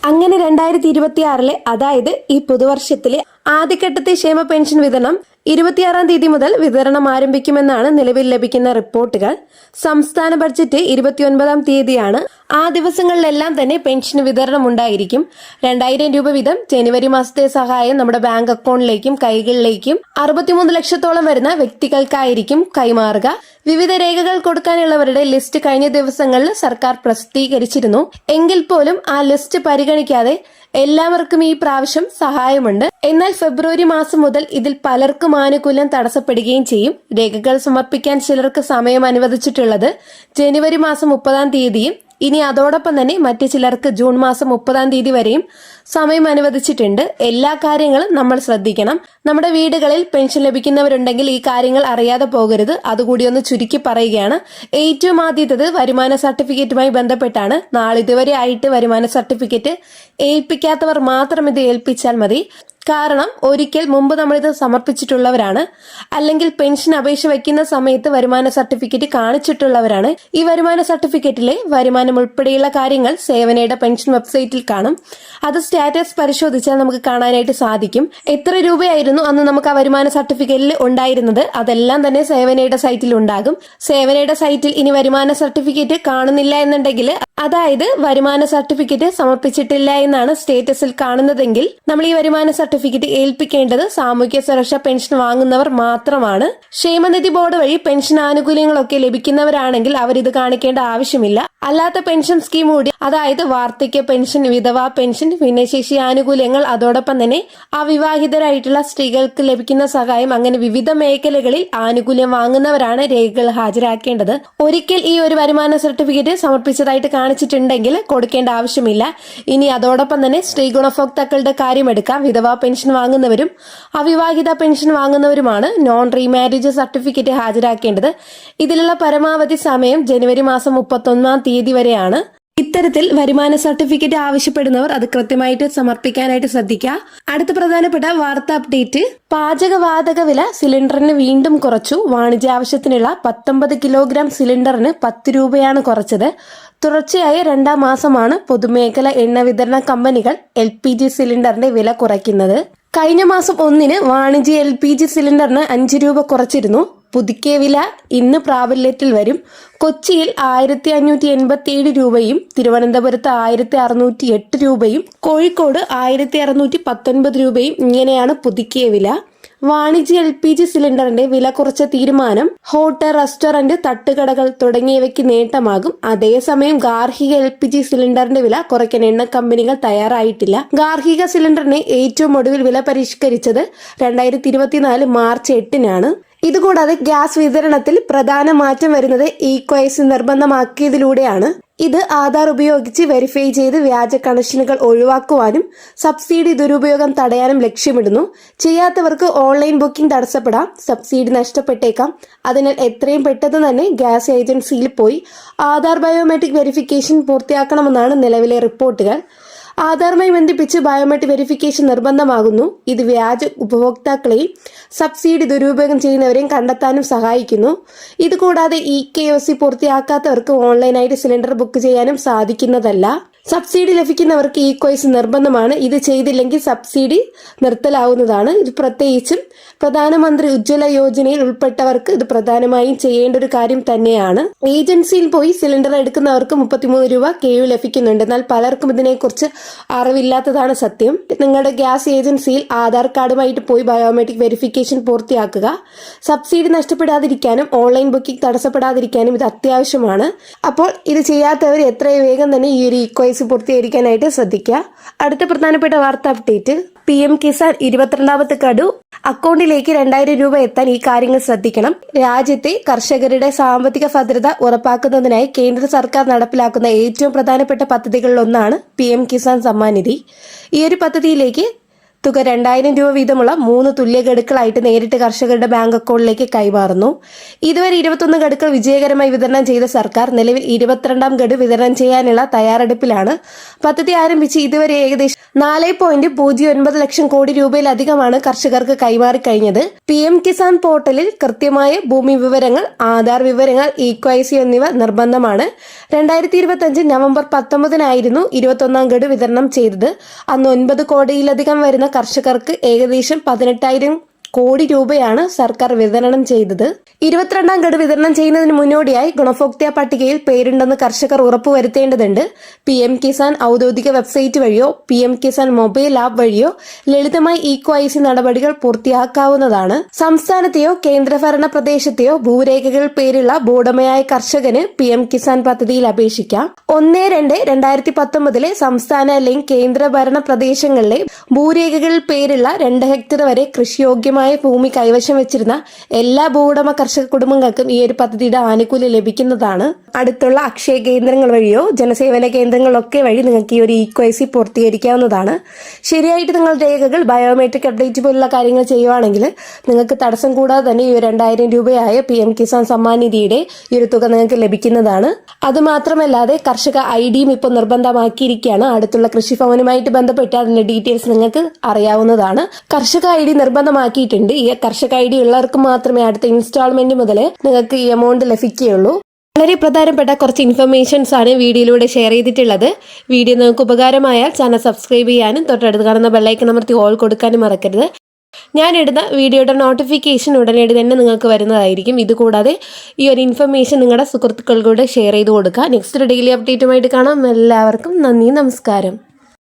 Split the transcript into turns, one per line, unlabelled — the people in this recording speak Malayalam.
അങ്ങനെ 2026 അതായത് ഈ പുതുവർഷത്തിലെ ആദ്യഘട്ടത്തെ ക്ഷേമ പെൻഷൻ വിതരണം 26-ാം തീയതി മുതൽ വിതരണം ആരംഭിക്കുമെന്നാണ് നിലവിൽ ലഭിക്കുന്ന റിപ്പോർട്ടുകൾ. സംസ്ഥാന ബഡ്ജറ്റ് 29-ാം തീയതിയാണ്. ആ ദിവസങ്ങളിലെല്ലാം തന്നെ പെൻഷൻ വിതരണം ഉണ്ടായിരിക്കും. 2000 രൂപ വീതം ജനുവരി മാസത്തെ സഹായം നമ്മുടെ ബാങ്ക് അക്കൗണ്ടിലേക്കും കൈകളിലേക്കും 63 ലക്ഷത്തോളം വരുന്ന വ്യക്തികൾക്കായിരിക്കും കൈമാറുക. വിവിധ രേഖകൾ കൊടുക്കാനുള്ളവരുടെ ലിസ്റ്റ് കഴിഞ്ഞ ദിവസങ്ങളിൽ സർക്കാർ പ്രസിദ്ധീകരിച്ചിരുന്നു. എങ്കിൽ പോലും ആ ലിസ്റ്റ് പരിഗണിക്കാതെ എല്ലാവർക്കും ഈ പ്രാവശ്യം സഹായമുണ്ട്. എന്നാൽ ഫെബ്രുവരി മാസം മുതൽ ഇതിൽ പലർക്കും ആനുകൂല്യം തടസ്സപ്പെടുകയും ചെയ്യും. രേഖകൾ സമർപ്പിക്കാൻ ചിലർക്ക് സമയം അനുവദിച്ചിട്ടുള്ളത് ജനുവരി മാസം 30-ാം തീയതിയും ഇനി അതോടൊപ്പം തന്നെ മറ്റു ചിലർക്ക് ജൂൺ മാസം 30-ാം തീയതി വരെയും സമയം അനുവദിച്ചിട്ടുണ്ട്. എല്ലാ കാര്യങ്ങളും നമ്മൾ ശ്രദ്ധിക്കണം. നമ്മുടെ വീടുകളിൽ പെൻഷൻ ലഭിക്കുന്നവരുണ്ടെങ്കിൽ ഈ കാര്യങ്ങൾ അറിയാതെ പോകരുത്. അതുകൂടി ഒന്ന് ചുരുക്കി പറയുകയാണ്. ഏറ്റവും ആദ്യത്തേത് വരുമാന സർട്ടിഫിക്കറ്റുമായി ബന്ധപ്പെട്ടാണ്. നാളിതുവരെ ആയിട്ട് വരുമാന സർട്ടിഫിക്കറ്റ് ഏൽപ്പിക്കാത്തവർ മാത്രം ഇത് ഏൽപ്പിച്ചാൽ മതി. കാരണം ഒരിക്കൽ മുമ്പ് നമ്മളിത് സമർപ്പിച്ചിട്ടുള്ളവരാണ്, അല്ലെങ്കിൽ പെൻഷൻ അപേക്ഷ വയ്ക്കുന്ന സമയത്ത് വരുമാന സർട്ടിഫിക്കറ്റ് കാണിച്ചിട്ടുള്ളവരാണ്. ഈ വരുമാന സർട്ടിഫിക്കറ്റിലെ വരുമാനം ഉൾപ്പെടെയുള്ള കാര്യങ്ങൾ സേവനയുടെ പെൻഷൻ വെബ്സൈറ്റിൽ കാണും. അത് സ്റ്റാറ്റസ് പരിശോധിച്ചാൽ നമുക്ക് കാണാനായിട്ട് സാധിക്കും. എത്ര രൂപയായിരുന്നു അന്ന് നമുക്ക് ആ വരുമാന സർട്ടിഫിക്കറ്റിൽ ഉണ്ടായിരുന്നത്, അതെല്ലാം തന്നെ സേവനയുടെ സൈറ്റിൽ ഉണ്ടാകും. സേവനയുടെ സൈറ്റിൽ ഇനി വരുമാന സർട്ടിഫിക്കറ്റ് കാണുന്നില്ല എന്നുണ്ടെങ്കിൽ, അതായത് വരുമാന സർട്ടിഫിക്കറ്റ് സമർപ്പിച്ചിട്ടില്ല എന്നാണ് സ്റ്റേറ്റസിൽ കാണുന്നതെങ്കിൽ, നമ്മൾ ഈ വരുമാന സർട്ടിഫിക്കറ്റ് ഏൽപ്പിക്കേണ്ടത് സാമൂഹ്യ സുരക്ഷാ പെൻഷൻ വാങ്ങുന്നവർ മാത്രമാണ്. ക്ഷേമനിധി ബോർഡ് വഴി പെൻഷൻ ആനുകൂല്യങ്ങളൊക്കെ ലഭിക്കുന്നവരാണെങ്കിൽ അവരിത് കാണിക്കേണ്ട ആവശ്യമില്ല. അല്ലാത്ത പെൻഷൻ സ്കീം കൂടി, അതായത് വാർദ്ധക്യ പെൻഷൻ, വിധവാ പെൻഷൻ, ഭിന്നശേഷി ആനുകൂല്യങ്ങൾ, അതോടൊപ്പം തന്നെ അവിവാഹിതരായിട്ടുള്ള സ്ത്രീകൾക്ക് ലഭിക്കുന്ന സഹായം, അങ്ങനെ വിവിധ മേഖലകളിൽ ആനുകൂല്യം വാങ്ങുന്നവരാണ് രേഖകൾ ഹാജരാക്കേണ്ടത്. ഒരിക്കൽ ഈ ഒരു വരുമാന സർട്ടിഫിക്കറ്റ് സമർപ്പിച്ചതായിട്ട് കാണിച്ചിട്ടുണ്ടെങ്കിൽ കൊടുക്കേണ്ട ആവശ്യമില്ല. ഇനി അതോടൊപ്പം തന്നെ സ്ത്രീ ഗുണഭോക്താക്കളുടെ കാര്യം എടുക്കാം. വിധവാ പെൻഷൻ വാങ്ങുന്നവരും അവിവാഹിത പെൻഷൻ വാങ്ങുന്നവരുമാണ് നോൺ റീമാരേജ് സർട്ടിഫിക്കറ്റ് ഹാജരാക്കേണ്ടത്. ഇതിലുള്ള പരമാവധി സമയം ജനുവരി മാസം 31-ാം തീയതി വരെയാണ്. ഇത്തരത്തിൽ വരുമാന സർട്ടിഫിക്കറ്റ് ആവശ്യപ്പെടുന്നവർ അത് കൃത്യമായിട്ട് സമർപ്പിക്കാനായിട്ട് ശ്രദ്ധിക്കുക. അടുത്ത പ്രധാനപ്പെട്ട വാർത്താ അപ്ഡേറ്റ്, പാചകവാതക വില സിലിണ്ടറിന് വീണ്ടും കുറച്ചു. വാണിജ്യ ആവശ്യത്തിനുള്ള 19 കിലോഗ്രാം സിലിണ്ടറിന് 10 രൂപയാണ് കുറച്ചത്. തുടർച്ചയായ 2-ാം മാസമാണ് പൊതുമേഖല എണ്ണ വിതരണ കമ്പനികൾ LPG സിലിണ്ടറിന്റെ വില കുറയ്ക്കുന്നത്. കഴിഞ്ഞ മാസം 1-ന് വാണിജ്യ LPG സിലിണ്ടറിന് 5 രൂപ കുറച്ചിരുന്നു. പുതുക്കിയ വില ഇന്ന് പ്രാബല്യത്തിൽ വരും. കൊച്ചിയിൽ 1587 രൂപയും തിരുവനന്തപുരത്ത് 1608 രൂപയും കോഴിക്കോട് 1619 രൂപയും ഇങ്ങനെയാണ് പുതുക്കിയ വില. വാണിജ്യ LPG സിലിണ്ടറിന്റെ വില കുറച്ച തീരുമാനം ഹോട്ടൽ, റെസ്റ്റോറന്റ്, തട്ടുകടകൾ തുടങ്ങിയവയ്ക്ക് നേട്ടമാകും. അതേസമയം ഗാർഹിക LPG സിലിണ്ടറിന്റെ വില കുറയ്ക്കാൻ എണ്ണ കമ്പനികൾ തയ്യാറായിട്ടില്ല. ഗാർഹിക സിലിണ്ടറിന് ഏറ്റവും ഒടുവിൽ വില പരിഷ്കരിച്ചത് 2024 മാർച്ച് 8-നാണ്. ഇതുകൂടാതെ ഗ്യാസ് വിതരണത്തിൽ പ്രധാന മാറ്റം വരുന്നത് ഇക്വൈസ് നിർബന്ധമാക്കിയതിലൂടെയാണ്. ഇത് ആധാർ ഉപയോഗിച്ച് വെരിഫൈ ചെയ്ത് വ്യാജ കണക്ഷനുകൾ ഒഴിവാക്കുവാനും സബ്സിഡി ദുരുപയോഗം തടയാനും ലക്ഷ്യമിടുന്നു. ചെയ്യാത്തവർക്ക് ഓൺലൈൻ ബുക്കിംഗ് തടസ്സപ്പെടാം, സബ്സിഡി നഷ്ടപ്പെട്ടേക്കാം. അതിനാൽ എത്രയും പെട്ടെന്ന് തന്നെ ഗ്യാസ് ഏജൻസിയിൽ പോയി ആധാർ ബയോമെട്രിക് വെരിഫിക്കേഷൻ പൂർത്തിയാക്കണമെന്നാണ് നിലവിലെ റിപ്പോർട്ടുകൾ. ആധാറുമായി ബന്ധിപ്പിച്ച് ബയോമെട്രിക് വെരിഫിക്കേഷൻ നിർബന്ധമാകുന്നു. ഇത് വ്യാജ ഉപഭോക്താക്കളെയും സബ്സിഡി ദുരുപയോഗം ചെയ്യുന്നവരെയും കണ്ടെത്താനും സഹായിക്കുന്നു. ഇതുകൂടാതെ EKYC പൂർത്തിയാക്കാത്തവർക്ക് ഓൺലൈനായിട്ട് സിലിണ്ടർ ബുക്ക് ചെയ്യാനും സാധിക്കുന്നതല്ല. സബ്സിഡി ലഭിക്കുന്നവർക്ക് EKYC നിർബന്ധമാണ്. ഇത് ചെയ്തില്ലെങ്കിൽ സബ്സിഡി നിർത്തലാവുന്നതാണ്. ഇത് പ്രത്യേകിച്ചും പ്രധാനമന്ത്രി ഉജ്ജ്വല യോജനയിൽ ഉൾപ്പെട്ടവർക്ക് ഇത് പ്രധാനമായും ചെയ്യേണ്ട ഒരു കാര്യം തന്നെയാണ്. ഏജൻസിയിൽ പോയി സിലിണ്ടർ എടുക്കുന്നവർക്ക് 33 രൂപ കിഴിവ് ലഭിക്കുന്നുണ്ട്. എന്നാൽ പലർക്കും ഇതിനെക്കുറിച്ച് അറിവില്ലാത്തതാണ് സത്യം. നിങ്ങളുടെ ഗ്യാസ് ഏജൻസിയിൽ ആധാർ കാർഡുമായിട്ട് പോയി ബയോമെട്രിക് വെരിഫിക്കേഷൻ പൂർത്തിയാക്കുക. സബ്സിഡി നഷ്ടപ്പെടാതിരിക്കാനും ഓൺലൈൻ ബുക്കിംഗ് തടസ്സപ്പെടാതിരിക്കാനും ഇത് അത്യാവശ്യമാണ്. അപ്പോൾ ഇത് ചെയ്യാത്തവർ എത്രയും വേഗം തന്നെ ഈ ഒരു EKYC പൂർത്തീകരിക്കാനായിട്ട് ശ്രദ്ധിക്കുക. അടുത്ത പ്രധാനപ്പെട്ട വാർത്താ അപ്ഡേറ്റ്, PM കിസാൻ 22ാമത്തെ ഗഡു അക്കൗണ്ടിലേക്ക് 2000 രൂപ എത്താൻ ഈ കാര്യങ്ങൾ ശ്രദ്ധിക്കണം. രാജ്യത്തെ കർഷകരുടെ സാമ്പത്തിക ഭദ്രത ഉറപ്പാക്കുന്നതിനായി കേന്ദ്ര സർക്കാർ നടപ്പിലാക്കുന്ന ഏറ്റവും പ്രധാനപ്പെട്ട പദ്ധതികളിലൊന്നാണ് PM കിസാൻ സമ്മാൻ നിധി. ഈ ഒരു പദ്ധതിയിലേക്ക് തുക 2000 രൂപ വീതമുള്ള 3 തുല്യ ഗഡുക്കളായിട്ട് നേരിട്ട് കർഷകരുടെ ബാങ്ക് അക്കൗണ്ടിലേക്ക് കൈമാറുന്നു. ഇതുവരെ 21 ഗഡുക്കൾ വിജയകരമായി വിതരണം ചെയ്ത സർക്കാർ നിലവിൽ 22ാം ഗഡു വിതരണം ചെയ്യാനുള്ള തയ്യാറെടുപ്പിലാണ്. പദ്ധതി ആരംഭിച്ച് ഇതുവരെ ഏകദേശം 4.09 ലക്ഷം കോടി രൂപയിലധികമാണ് കർഷകർക്ക് കൈമാറി കഴിഞ്ഞത്. PM കിസാൻ പോർട്ടലിൽ കൃത്യമായ ഭൂമി വിവരങ്ങൾ, ആധാർ വിവരങ്ങൾ, EKYC എന്നിവ നിർബന്ധമാണ്. 2025 നവംബർ 19-നായിരുന്നു 21ാം ഗഡു വിതരണം ചെയ്തത്. അന്ന് 9 കോടിയിലധികം വരുന്ന കർഷകർക്ക് ഏകദേശം 18,000 കോടി രൂപയാണ് സർക്കാർ വിതരണം ചെയ്തത്. 22ാം ഗഡു വിതരണം ചെയ്യുന്നതിന് മുന്നോടിയായി ഗുണഭോക്തൃ പട്ടികയിൽ പേരുണ്ടെന്ന് കർഷകർ ഉറപ്പുവരുത്തേണ്ടതുണ്ട്. PM കിസാൻ ഔദ്യോഗിക വെബ്സൈറ്റ് വഴിയോ PM കിസാൻ മൊബൈൽ ആപ്പ് വഴിയോ ലളിതമായി EKYC നടപടികൾ പൂർത്തിയാക്കാവുന്നതാണ്. സംസ്ഥാനത്തെയോ കേന്ദ്രഭരണ പ്രദേശത്തെയോ ഭൂരേഖകളിൽ പേരുള്ള ഭൂവുടമയായ കർഷകന് PM കിസാൻ പദ്ധതിയിൽ അപേക്ഷിക്കാം. 1/2/2019 സംസ്ഥാന അല്ലെങ്കിൽ കേന്ദ്രഭരണ പ്രദേശങ്ങളിലെ ഭൂരേഖകളിൽ പേരുള്ള 2 ഹെക്ടർ വരെ കൃഷിയോഗ്യമായ ഭൂമി കൈവശം വെച്ചിരുന്ന എല്ലാ ഭൂവുടമ കർഷക കുടുംബങ്ങൾക്കും ഈ ഒരു പദ്ധതിയുടെ ആനുകൂല്യം ലഭിക്കുന്നതാണ്. അടുത്തുള്ള അക്ഷയ കേന്ദ്രങ്ങൾ വഴിയോ ജനസേവന കേന്ദ്രങ്ങളൊക്കെ വഴി നിങ്ങൾക്ക് ഈ ഒരു EKYC പൂർത്തീകരിക്കാവുന്നതാണ്. ശരിയായിട്ട് നിങ്ങൾ രേഖകൾ ബയോമെട്രിക് അപ്ഡേറ്റ് പോലുള്ള കാര്യങ്ങൾ ചെയ്യുവാണെങ്കിൽ നിങ്ങൾക്ക് തടസ്സം കൂടാതെ തന്നെ ഈ 2,000 രൂപയായ PM കിസാൻ സമ്മാൻ നിധിയുടെ ഈ ഒരു തുക നിങ്ങൾക്ക് ലഭിക്കുന്നതാണ്. അതുമാത്രമല്ലാതെ കർഷക IDയും ഇപ്പോൾ നിർബന്ധമാക്കിയിരിക്കുകയാണ്. അടുത്തുള്ള കൃഷിഭവനുമായിട്ട് ബന്ധപ്പെട്ട് അതിന്റെ ഡീറ്റെയിൽസ് നിങ്ങൾക്ക് അറിയാവുന്നതാണ്. കർഷക ID നിർബന്ധമാക്കിയിട്ടുണ്ട്. ഈ കർഷക ID ഉള്ളവർക്ക് മാത്രമേ അടുത്ത ഇൻസ്റ്റാൾമെന്റ് മുതൽ നിങ്ങൾക്ക് ഈ എമൗണ്ട് ലഭിക്കുകയുള്ളൂ. വളരെ പ്രധാനപ്പെട്ട കുറച്ച് ഇൻഫർമേഷൻസ് ആണ് വീഡിയോയിലൂടെ ഷെയർ ചെയ്തിട്ടുള്ളത്. വീഡിയോ നിങ്ങൾക്ക് ഉപകാരമായാൽ ചാനൽ സബ്സ്ക്രൈബ് ചെയ്യാനും തൊട്ടടുത്ത് കാണുന്ന ബെല്ലൈക്കൺ അമർത്തി ഓൾ കൊടുക്കാനും മറക്കരുത്. ഞാനിടുന്ന വീഡിയോയുടെ നോട്ടിഫിക്കേഷൻ ഉടനടി തന്നെ നിങ്ങൾക്ക് വരുന്നതായിരിക്കും. ഇതുകൂടാതെ ഈ ഒരു ഇൻഫർമേഷൻ നിങ്ങളുടെ സുഹൃത്തുക്കൾക്കൂടെ ഷെയർ ചെയ്ത് കൊടുക്കുക. നെക്സ്റ്റ് ഡെയിലി അപ്ഡേറ്റുമായിട്ട് കാണാം. എല്ലാവർക്കും നന്ദി, നമസ്കാരം.